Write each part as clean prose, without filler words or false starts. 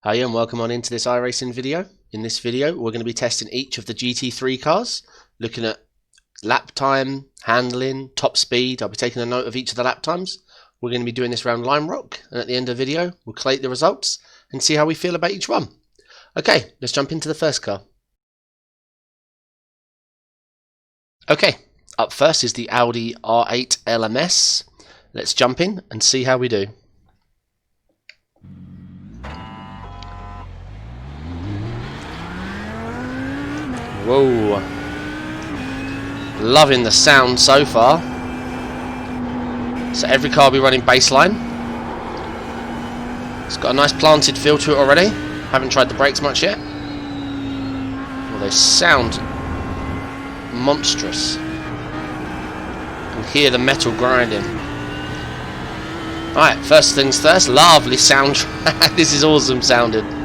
Hi and welcome on into this iRacing video. In this video we're going to be testing each of the GT3 cars, looking at lap time, handling, top speed. I'll be taking a note of each of the lap times. We're going to be doing this around Lime Rock, and at the end of the video we'll collate the results and see how we feel about each one. Okay, let's jump into the first car. Okay, up first is the Audi R8 LMS. Let's jump in and see how we do. Whoa, loving the sound so far. So every car will be running baseline. It's got a nice planted feel to it already. Haven't tried the brakes much yet. Well, they sound monstrous. You can hear the metal grinding. Alright, first things first, lovely soundtrack. This is awesome sounding.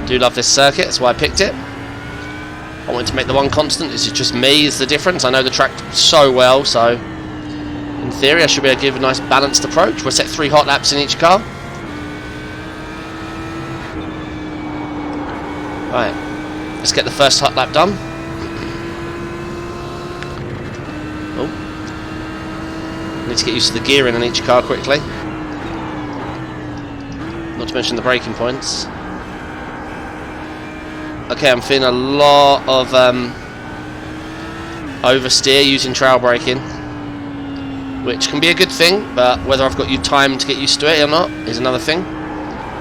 Do love this circuit, that's why I picked it. I wanted to make the one constant. This is just me, is the difference. I know the track so well, so in theory I should be able to give a nice balanced approach. We'll set 3 hot laps in each car. Right, let's get the first hot lap done. Oh, need to get used to the gearing in each car quickly. Not to mention the braking points. Okay, I'm feeling a lot of oversteer using trail braking, which can be a good thing, but whether I've got time to get used to it or not is another thing.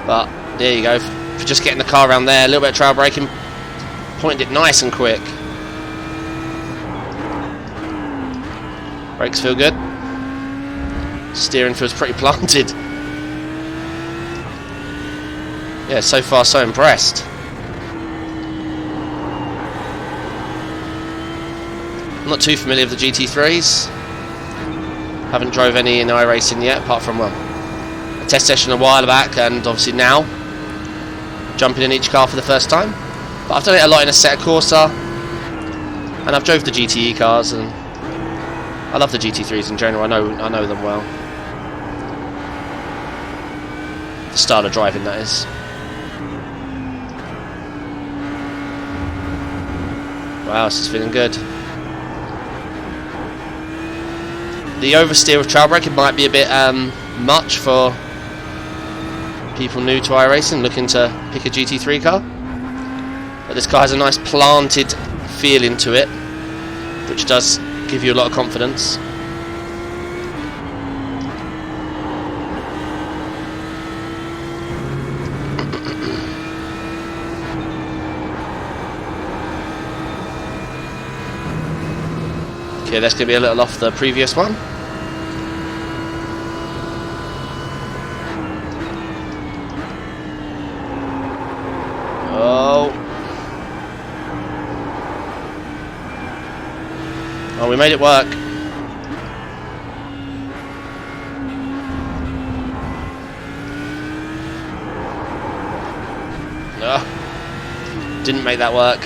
But there you go, for just getting the car around there, a little bit of trail braking, pointed it nice and quick. Brakes feel good. Steering feels pretty planted. Yeah, so far so impressed. I'm not too familiar with the GT3s. Haven't drove any in iRacing yet, apart from a test session a while back, and obviously now jumping in each car for the first time. But I've done it a lot in Assetto Corsa, and I've drove the GTE cars, and I love the GT3s in general. I know them well. The style of driving, that is. Wow, this is feeling good. The oversteer of trail braking might be a bit much for people new to iRacing looking to pick a GT3 car, but this car has a nice planted feeling to it, which does give you a lot of confidence. Okay, that's going to be a little off the previous one. Oh, we made it work. Oh, didn't make that work.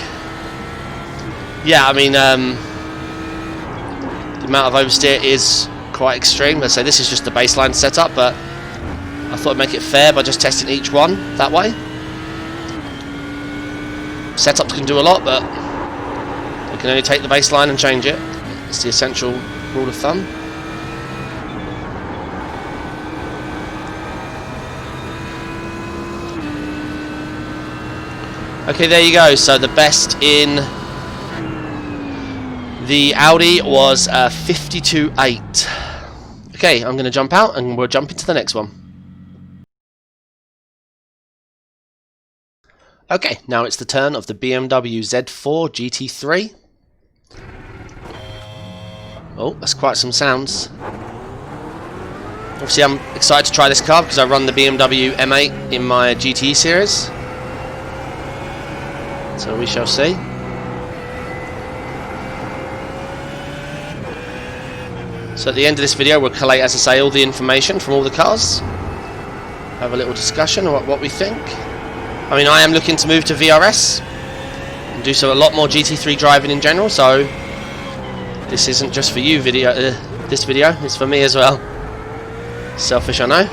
Yeah, I mean, the amount of oversteer is quite extreme. Let's say this is just the baseline setup, but I thought I'd make it fair by just testing each one that way. Setups can do a lot, but you can only take the baseline and change it. It's the essential rule of thumb. Okay, there you go. So the best in the Audi was 52.8. Okay, I'm going to jump out and we'll jump into the next one. Okay, now it's the turn of the BMW Z4 GT3. Oh, that's quite some sounds. Obviously I'm excited to try this car because I run the BMW M8 in my GT series. So we shall see. So at the end of this video we'll collate, as I say, all the information from all the cars. Have a little discussion on what we think. I mean, I am looking to move to VRS and do a lot more GT3 driving in general, so this isn't just for you this video is for me as well. Selfish, I know.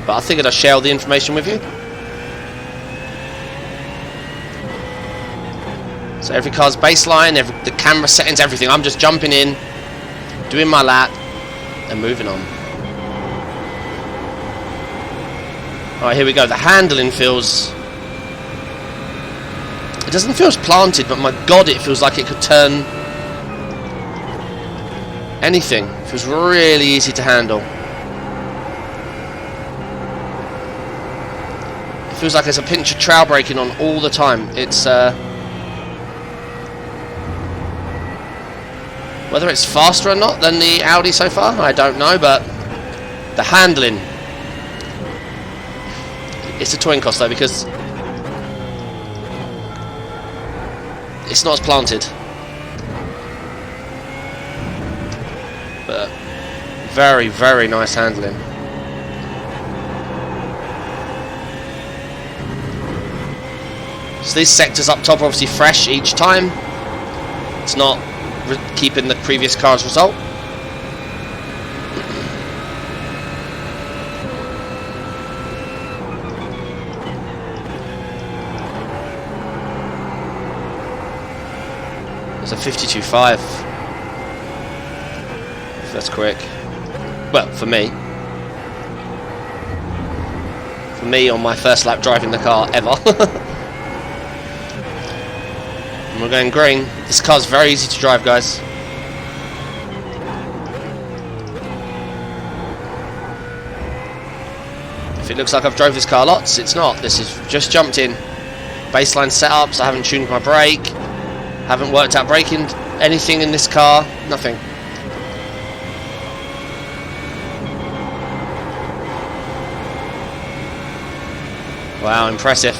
but I figured I'd share all the information with you. So every car's baseline, the camera settings, everything. I'm just jumping in, doing my lap, and moving on. Alright, here we go. The handling feels... It doesn't feel as planted, but my god, it feels like it could turn anything. It feels really easy to handle. It feels like there's a pinch of trail braking on all the time. It's whether it's faster or not than the Audi so far, I don't know, but the handling, it's a twin cost though, because it's not as planted, but very, very nice handling. So these sectors up top are obviously fresh each time. It's not keeping the previous car's result. It's a 52.5. If that's quick. Well, for me. For me on my first lap driving the car ever. And we're going green. This car's very easy to drive, guys. If it looks like I've drove this car lots, it's not. This is just jumped in. Baseline setups, I haven't tuned my brake. Haven't worked out braking anything in this car. Nothing. Wow, impressive.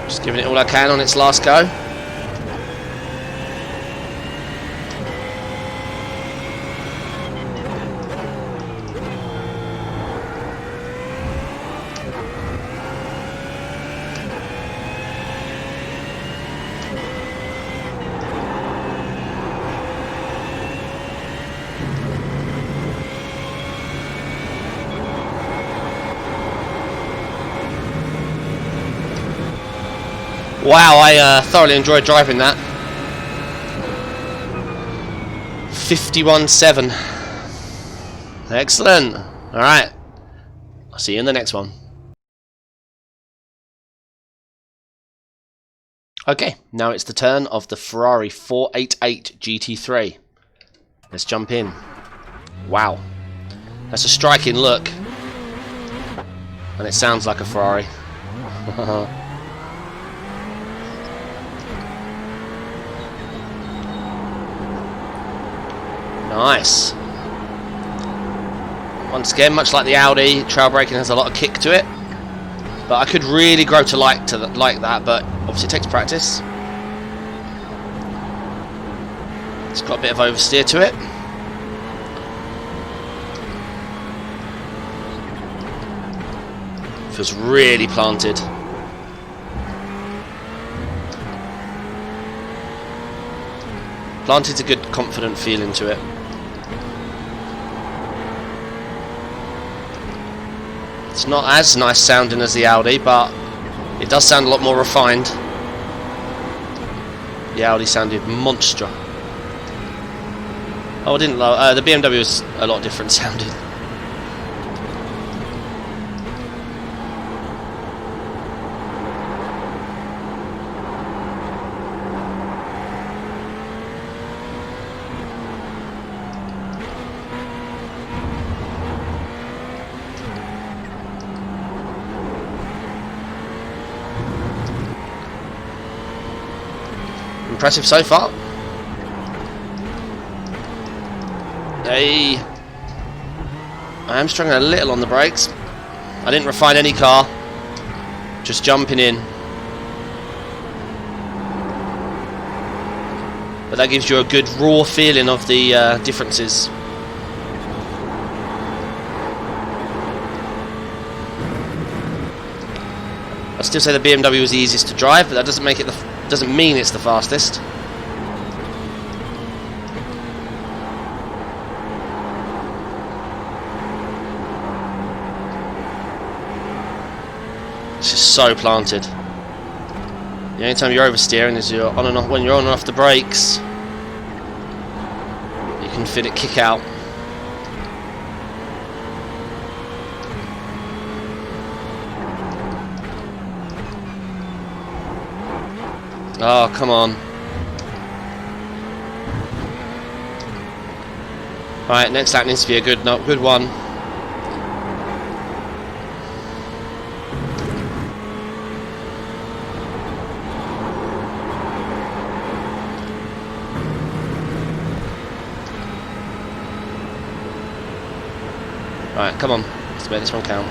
Just giving it all I can on its last go. Wow, I thoroughly enjoyed driving that. 51.7. Excellent. Alright. I'll see you in the next one. Okay, now it's the turn of the Ferrari 488 GT3. Let's jump in. Wow. That's a striking look. And it sounds like a Ferrari. Nice. Once again, much like the Audi, trail braking has a lot of kick to it. But I could really grow to like that, but obviously it takes practice. It's got a bit of oversteer to it. Feels really planted. Planted's a good, confident feeling to it. It's not as nice sounding as the Audi, but it does sound a lot more refined. The Audi sounded monster. Oh, I didn't love the BMW was a lot different sounding. Impressive so far. I am struggling a little on the brakes. I didn't refine any car. Just jumping in. but that gives you a good raw feeling of the differences. I still say the BMW is the easiest to drive, but that doesn't make it doesn't mean it's the fastest. It's just so planted. The only time you're oversteering is you're on and off, when you're on and off the brakes. You can feel it kick out. Oh, come on. Alright, next lap needs to be a good one. Alright, come on. Let's make this one count.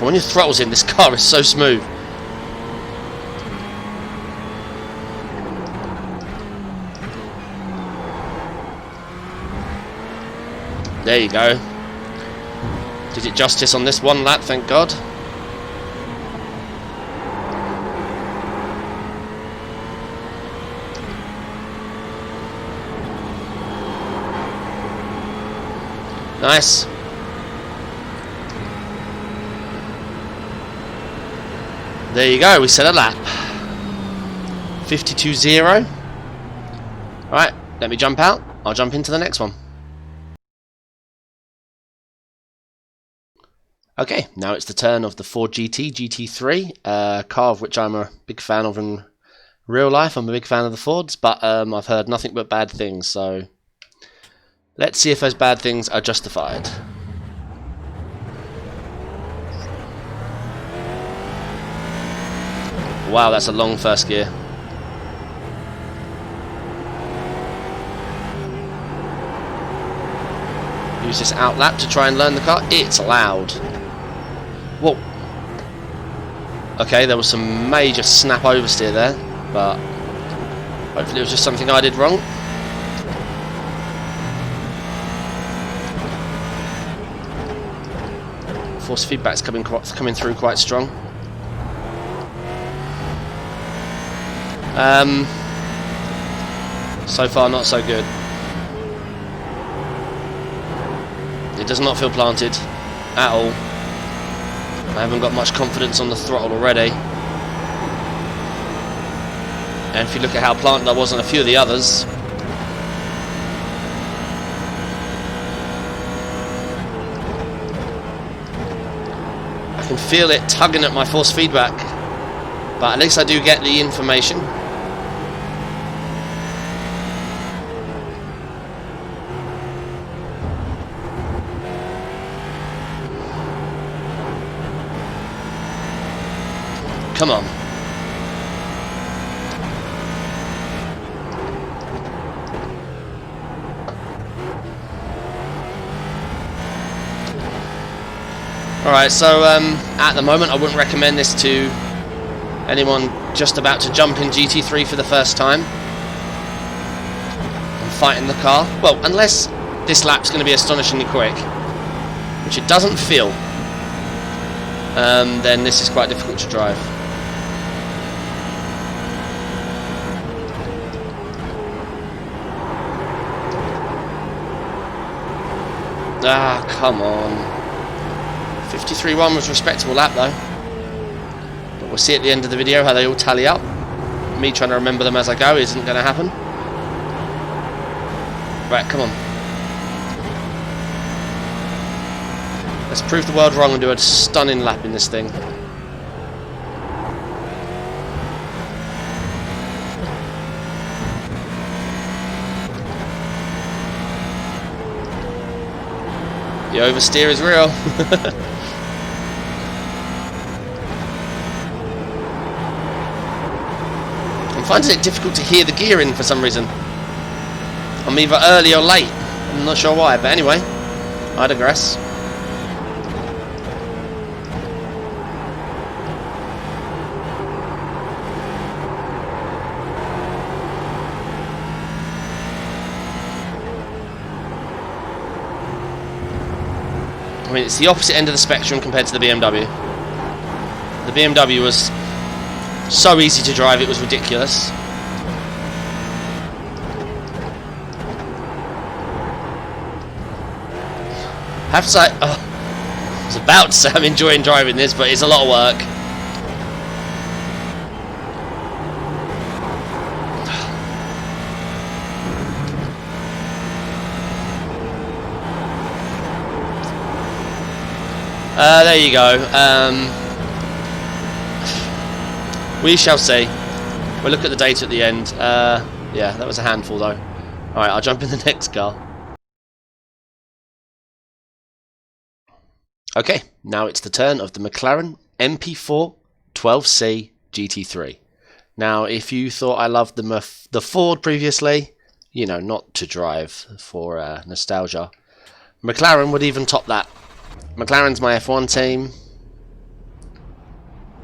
When your throttle's in, this car is so smooth. There you go. Did it justice on this one lap, thank God. Nice. There you go, we set a lap. 52.0. Alright, let me jump out. I'll jump into the next one. Okay, now it's the turn of the Ford GT GT3, a car of which I'm a big fan of in real life. I'm a big fan of the Fords, but I've heard nothing but bad things, so let's see if those bad things are justified. Wow, that's a long first gear. Use this outlap to try and learn the car. It's loud. Whoa. Okay, there was some major snap oversteer there, but hopefully it was just something I did wrong. Force feedback's coming through quite strong. So far not so good. It does not feel planted at all. I haven't got much confidence on the throttle already. And if you look at how planted I was on a few of the others, I can feel it tugging at my force feedback. But at least I do get the information. Come on. Alright, so at the moment I wouldn't recommend this to anyone just about to jump in GT3 for the first time and fighting the car. Well, unless this lap's going to be astonishingly quick, which it doesn't feel, then this is quite difficult to drive. Ah, come on. 53.1 was a respectable lap though. But we'll see at the end of the video how they all tally up. Me trying to remember them as I go isn't going to happen. Right, come on. Let's prove the world wrong and do a stunning lap in this thing. The oversteer is real. I'm finding it difficult to hear the gearing for some reason. I'm either early or late. I'm not sure why, but anyway, I digress. I mean, it's the opposite end of the spectrum compared to the BMW. The BMW was so easy to drive, it was ridiculous. I have to say, I was about to say I'm enjoying driving this, but it's a lot of work. There you go. We shall see. We'll look at the data at the end. Yeah, that was a handful though. Alright, I'll jump in the next car. Okay, now it's the turn of the McLaren MP4-12c GT3. Now, if you thought I loved the Ford previously, you know, not to drive for nostalgia, McLaren would even top that. McLaren's my F1 team.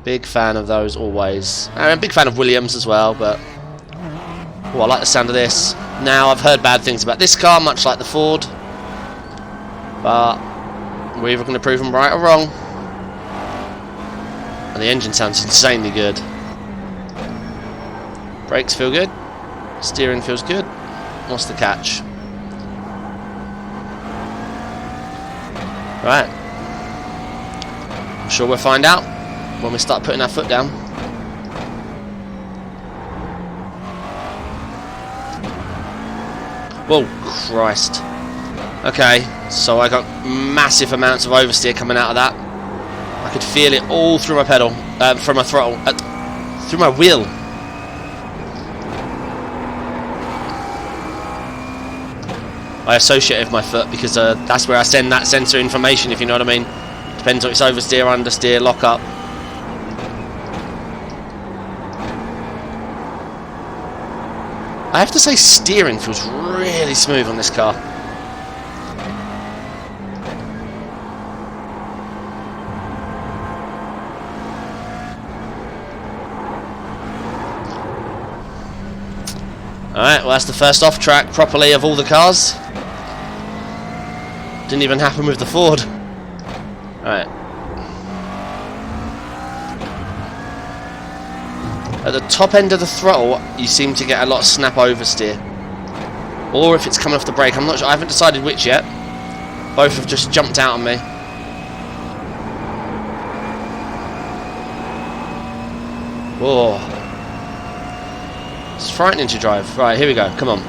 Big fan of those always. I'm a big fan of Williams as well, but oh, I like the sound of this. Now, I've heard bad things about this car, much like the Ford, but we're either going to prove them right or wrong. And the engine sounds insanely good. Brakes feel good. Steering feels good. What's the catch? Right. I'm sure we'll find out when we start putting our foot down. Whoa, Christ. Okay, so I got massive amounts of oversteer coming out of that. I could feel it all through my pedal, from my throttle, through my wheel. I associate it with my foot because that's where I send that sensor information, if you know what I mean. Depends on if it's oversteer, understeer, lock up. I have to say, steering feels really smooth on this car. Alright, well that's the first off track properly of all the cars. Didn't even happen with the Ford. Alright. At the top end of the throttle, you seem to get a lot of snap oversteer. Or if it's coming off the brake, I'm not sure. I haven't decided which yet. Both have just jumped out on me. Whoa. It's frightening to drive. Right, here we go. Come on.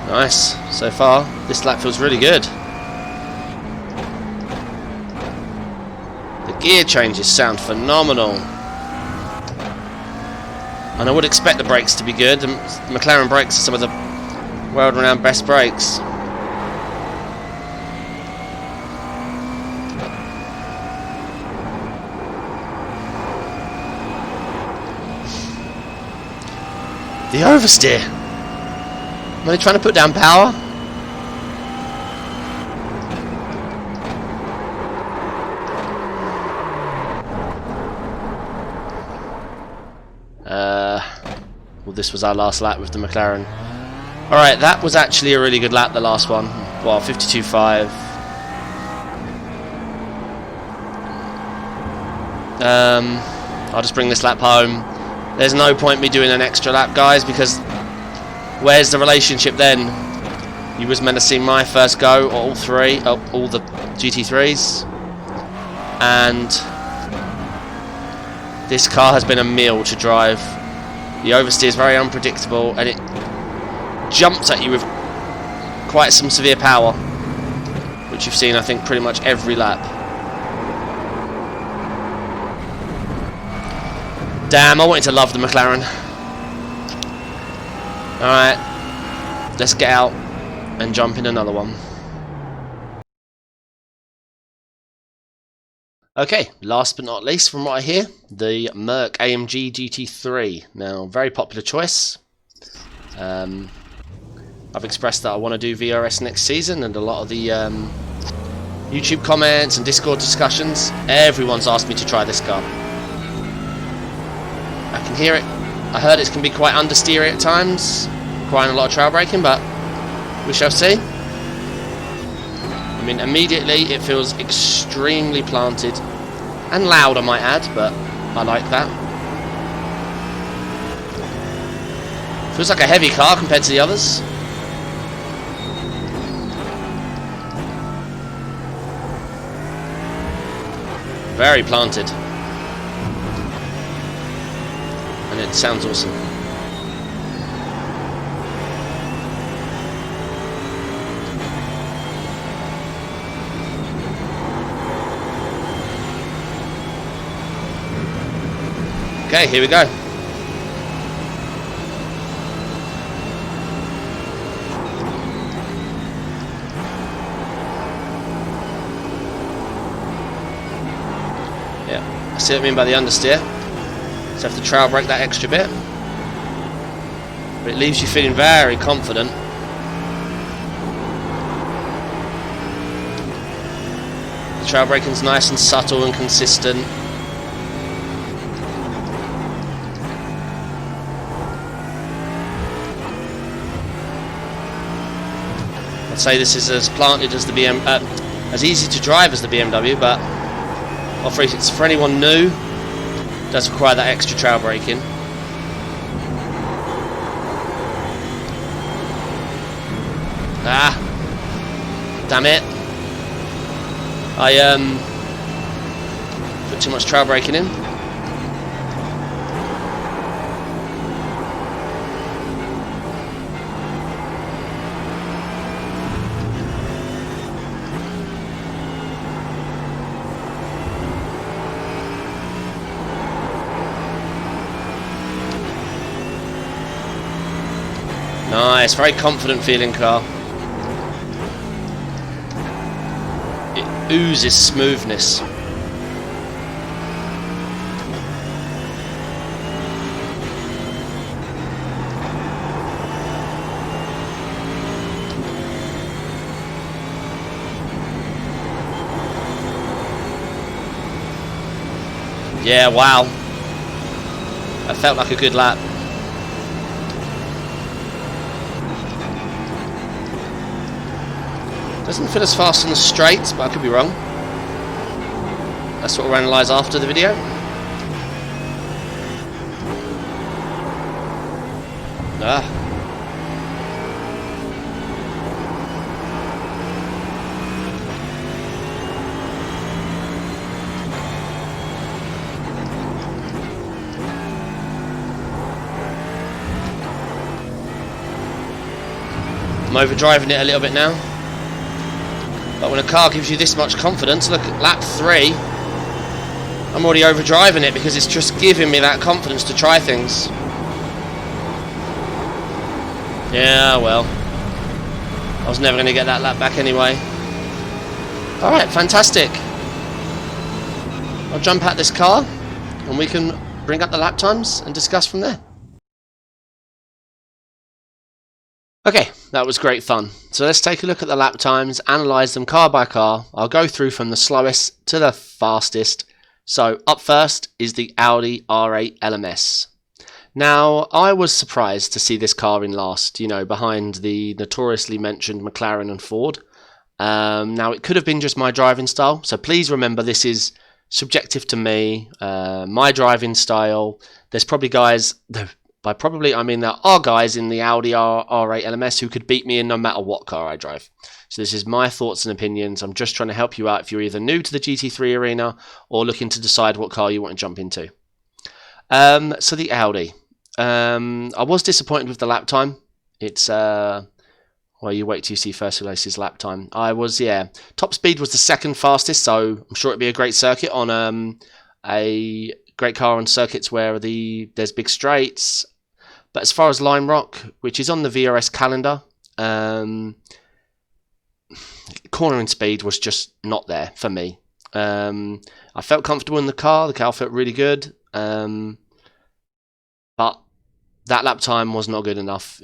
Nice. So far, this lap feels really good. The gear changes sound phenomenal. And I would expect the brakes to be good. The McLaren brakes are some of the world-renowned best brakes. The oversteer. Am I trying to put down power? Well, this was our last lap with the McLaren. Alright, that was actually a really good lap, the last one. Well, 52.5. I'll just bring this lap home. There's no point me doing an extra lap, guys, because where's the relationship then? You was meant to see my first go, all three, all the GT3s, and this car has been a meal to drive. The oversteer is very unpredictable, and it jumps at you with quite some severe power, which you've seen, I think, pretty much every lap. Damn, I wanted to love the McLaren. Alright, let's get out and jump in another one. Okay, last but not least, from what I hear, the Merc AMG GT3. Now, very popular choice. I've expressed that I want to do VRS next season, and a lot of the YouTube comments and Discord discussions, everyone's asked me to try this car. I can hear it. I heard it can be quite understeery at times, requiring a lot of trail braking, but we shall see. I mean, immediately it feels extremely planted and loud, I might add, but I like that. Feels like a heavy car compared to the others. Very planted. And it sounds awesome. Okay, here we go. Yeah, I see what I mean by the understeer. So have to trail brake that extra bit. But it leaves you feeling very confident. The trail braking's nice and subtle and consistent. I'd say this is as planted as the as easy to drive as the BMW, but for anyone new, it does require that extra trail braking. Ah, damn it! I put too much trail braking in. Nice, very confident feeling car. It oozes smoothness. Yeah, wow. That felt like a good lap. Doesn't feel as fast on the straights, but I could be wrong. That's what we'll analyse after the video. Ah. I'm overdriving it a little bit now. But when a car gives you this much confidence, look at lap 3, I'm already overdriving it because it's just giving me that confidence to try things. Yeah, well, I was never going to get that lap back anyway. Alright, fantastic. I'll jump out this car and we can bring up the lap times and discuss from there. Okay, that was great fun. So let's take a look at the lap times, analyse them car by car. I'll go through from the slowest to the fastest. So up first is the Audi R8 LMS. Now, I was surprised to see this car in last, you know, behind the notoriously mentioned McLaren and Ford. Now, it could have been just my driving style. So please remember, this is subjective to me, my driving style. There's probably guys... By probably, I mean there are guys in the Audi R8 LMS who could beat me in no matter what car I drive. So this is my thoughts and opinions. I'm just trying to help you out if you're either new to the GT3 arena or looking to decide what car you want to jump into. So the Audi. I was disappointed with the lap time. It's, well, you wait till you see first release's lap time. Top speed was the second fastest, so I'm sure it'd be a great circuit on a great car on circuits where there's big straights. But as far as Lime Rock, which is on the VRS calendar, cornering speed was just not there for me. I felt comfortable in the car felt really good, but that lap time was not good enough.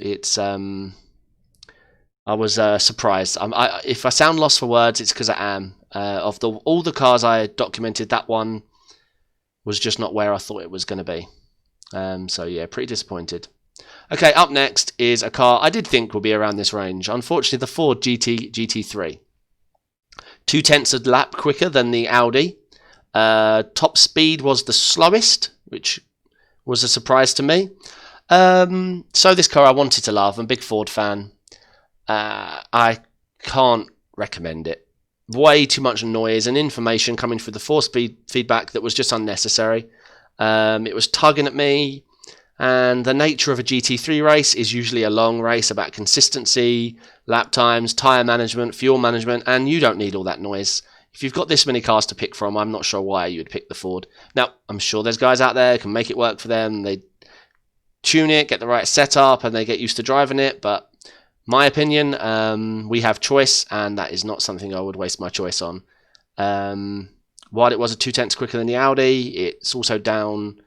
I was surprised. If I sound lost for words, it's because I am. Of all the cars I documented, that one was just not where I thought it was going to be. So yeah, pretty disappointed. Okay, up next is a car I did think would be around this range. Unfortunately, the Ford GT GT3. 0.2 of a lap quicker than the Audi. Top speed was the slowest, which was a surprise to me. So this car I wanted to love. I'm a big Ford fan. I can't recommend it. Way too much noise and information coming through the force feedback that was just unnecessary. It was tugging at me. And the nature of a GT3 race is usually a long race about consistency, lap times, tyre management, fuel management, and you don't need all that noise. If you've got this many cars to pick from, I'm not sure why you'd pick the Ford. Now, I'm sure there's guys out there who can make it work for them. They tune it, get the right setup, and they get used to driving it. But my opinion, we have choice, and that is not something I would waste my choice on. While it was a 0.2 quicker than the Audi, it's also down...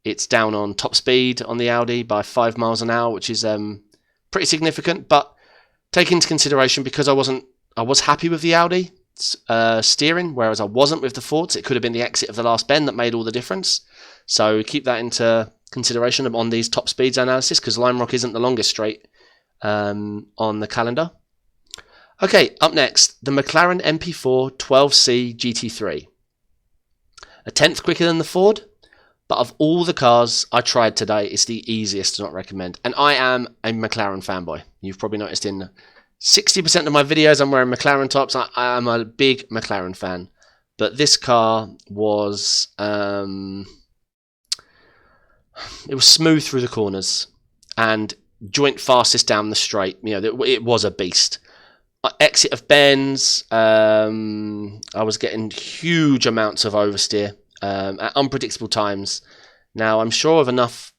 It's down on top speed on the Audi by 5 miles an hour, which is pretty significant. But take into consideration, because I was happy with the Audi steering, whereas I wasn't with the Fords. It could have been the exit of the last bend that made all the difference. So keep that into consideration on these top speeds analysis, because Lime Rock isn't the longest straight on the calendar. Okay, up next, the McLaren MP4-12c GT3. 1/10 quicker than the Ford. But of all the cars I tried today, it's the easiest to not recommend. And I am a McLaren fanboy. You've probably noticed in 60% of my videos I'm wearing McLaren tops. I am a big McLaren fan. But this car was... it was smooth through the corners. And joint fastest down the straight. You know, it was a beast. Exit of bends. I was getting huge amounts of oversteer. At unpredictable times. Now, I'm sure of enough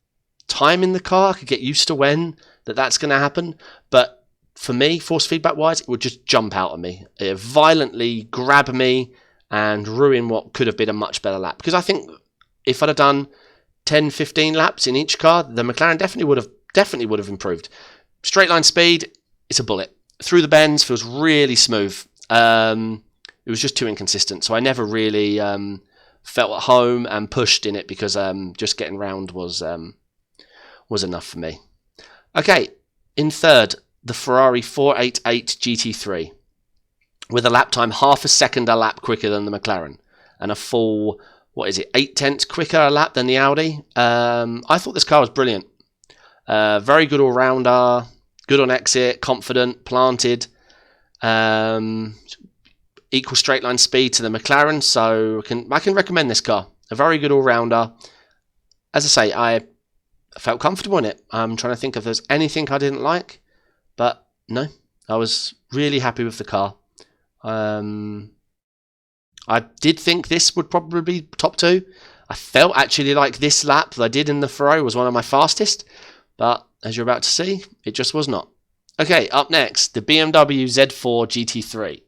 time in the car, I could get used to when that's going to happen. But for me, force feedback wise, it would just jump out at me. It would violently grab me and ruin what could have been a much better lap. Because I think if I'd have done 10, 15 laps in each car, the McLaren definitely would have improved. Straight line speed, it's a bullet. Through the bends, feels really smooth. It was just too inconsistent. So I never really... felt at home and pushed in it, because just getting round was enough for me. Okay, in third, the Ferrari 488 GT3, with a lap time half a second a lap quicker than the McLaren, and a full, 0.8 quicker a lap than the Audi. I thought this car was brilliant. Very good all-rounder, good on exit, confident, planted. Equal straight line speed to the McLaren, so I can recommend this car. A very good all-rounder. As I say, I felt comfortable in it. I'm trying to think if there's anything I didn't like, but no, I was really happy with the car. I did think this would probably be top 2. I felt actually like this lap that I did in the Ferrari was one of my fastest, but as you're about to see, it just was not. Okay, up next, the BMW Z4 GT3.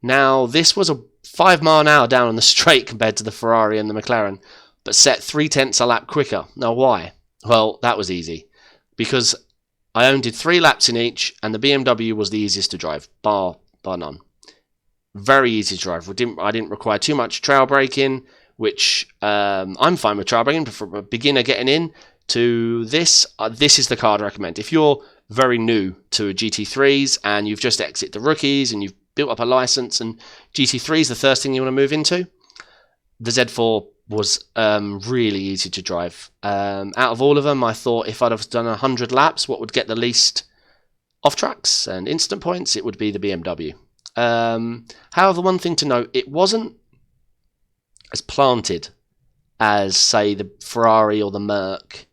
Now, this was a 5 mile an hour down on the straight compared to the Ferrari and the McLaren, but set 0.3 a lap quicker. Now, why? Well, that was easy. Because I only did 3 laps in each, and the BMW was the easiest to drive, bar none. Very easy to drive. I didn't require too much trail braking, which I'm fine with trail braking, but for a beginner getting in to this, this is the car I'd recommend. If you're very new to GT3s and you've just exited the rookies and you've built up a license and GT3 is the first thing you want to move into, the Z4 was really easy to drive. Out of all of them, I thought if I'd have done 100 laps, what would get the least off tracks and instant points, it would be the BMW. However, one thing to note, it wasn't as planted as, say, the Ferrari or the Merc.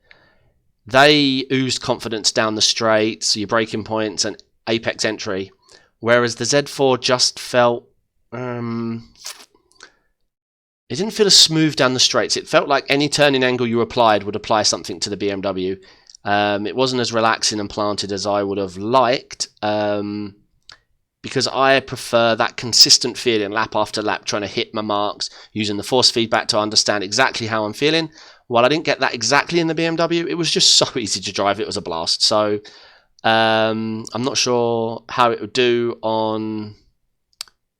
They oozed confidence down the straight, so your braking points and apex entry, whereas the Z4 just felt it it didn't feel as smooth down the straights. It felt like any turning angle you applied would apply something to the BMW. It wasn't as relaxing and planted as I would have liked, because I prefer that consistent feeling lap after lap, trying to hit my marks, using the force feedback to understand exactly how I'm feeling. While I didn't get that exactly in the BMW, it was just so easy to drive. It was a blast. So I'm not sure how it would do on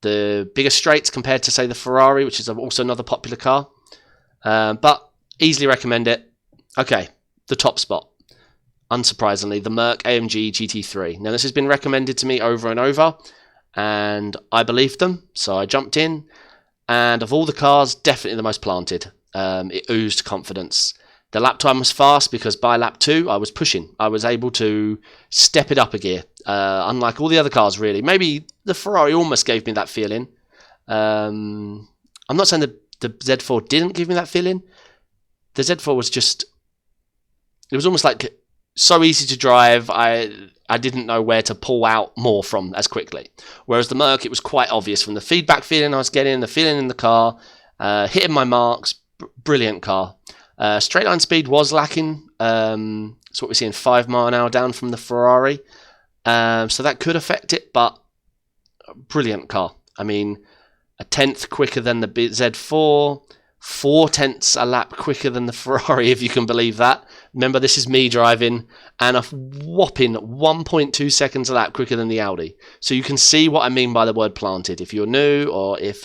the bigger straights compared to, say, the Ferrari, which is also another popular car. But easily recommend it. Okay, the top spot. Unsurprisingly, the Merc AMG GT3. Now, this has been recommended to me over and over, and I believed them, so I jumped in. And of all the cars, definitely the most planted. It oozed confidence. The lap time was fast because by lap 2, I was pushing. I was able to step it up a gear, unlike all the other cars, really. Maybe the Ferrari almost gave me that feeling. I'm not saying the Z4 didn't give me that feeling. The Z4 was just... It was almost like so easy to drive, I didn't know where to pull out more from as quickly. Whereas the Merc, it was quite obvious from the feedback feeling I was getting, the feeling in the car, hitting my marks. Brilliant car. Straight line speed was lacking. It's what we're seeing, 5 miles an hour down from the Ferrari. So that could affect it, but brilliant car. I mean, a tenth quicker than the Z4, 4/10 a lap quicker than the Ferrari, if you can believe that. Remember, this is me driving, and a whopping 1.2 seconds a lap quicker than the Audi. So you can see what I mean by the word planted. If you're new, or if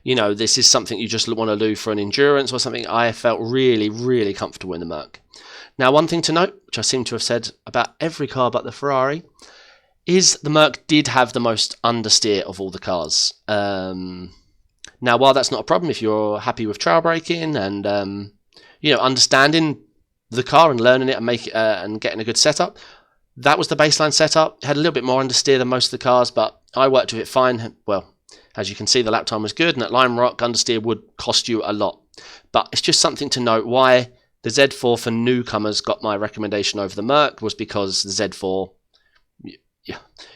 you know, this is something you just want to do for an endurance or something, I felt really, really comfortable in the Merc. Now, one thing to note, which I seem to have said about every car but the Ferrari, is the Merc did have the most understeer of all the cars. Now, while that's not a problem if you're happy with trail braking and you know, understanding the car and learning it and and getting a good setup, that was the baseline setup. It had a little bit more understeer than most of the cars, but I worked with it fine. Well, as you can see, the lap time was good, and at Lime Rock, understeer would cost you a lot. But it's just something to note why the Z4 for newcomers got my recommendation over the Merc was because the Z4,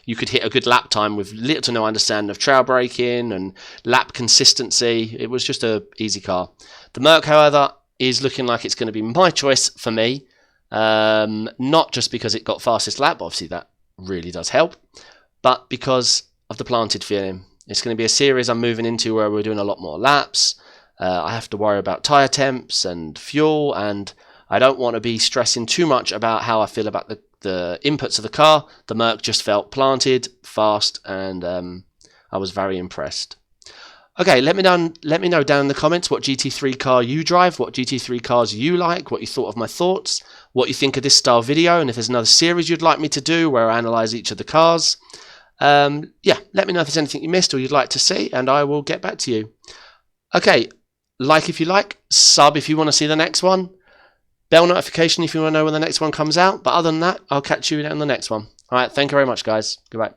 you could hit a good lap time with little to no understanding of trail braking and lap consistency. It was just an easy car. The Merc, however, is looking like it's going to be my choice for me. Not just because it got fastest lap, obviously that really does help, but because of the planted feeling. It's going to be a series I'm moving into where we're doing a lot more laps. I have to worry about tyre temps and fuel, and I don't want to be stressing too much about how I feel about the inputs of the car. The Merc just felt planted, fast, and I was very impressed. Okay, let me know down in the comments what GT3 car you drive, what GT3 cars you like, what you thought of my thoughts, what you think of this style video, and if there's another series you'd like me to do where I analyse each of the cars. Yeah, let me know if there's anything you missed or you'd like to see, and I will get back to you. Okay, like if you like, sub if you want to see the next one, bell notification if you want to know when the next one comes out, but other than that, I'll catch you on the next one. Alright, thank you very much, guys. Goodbye.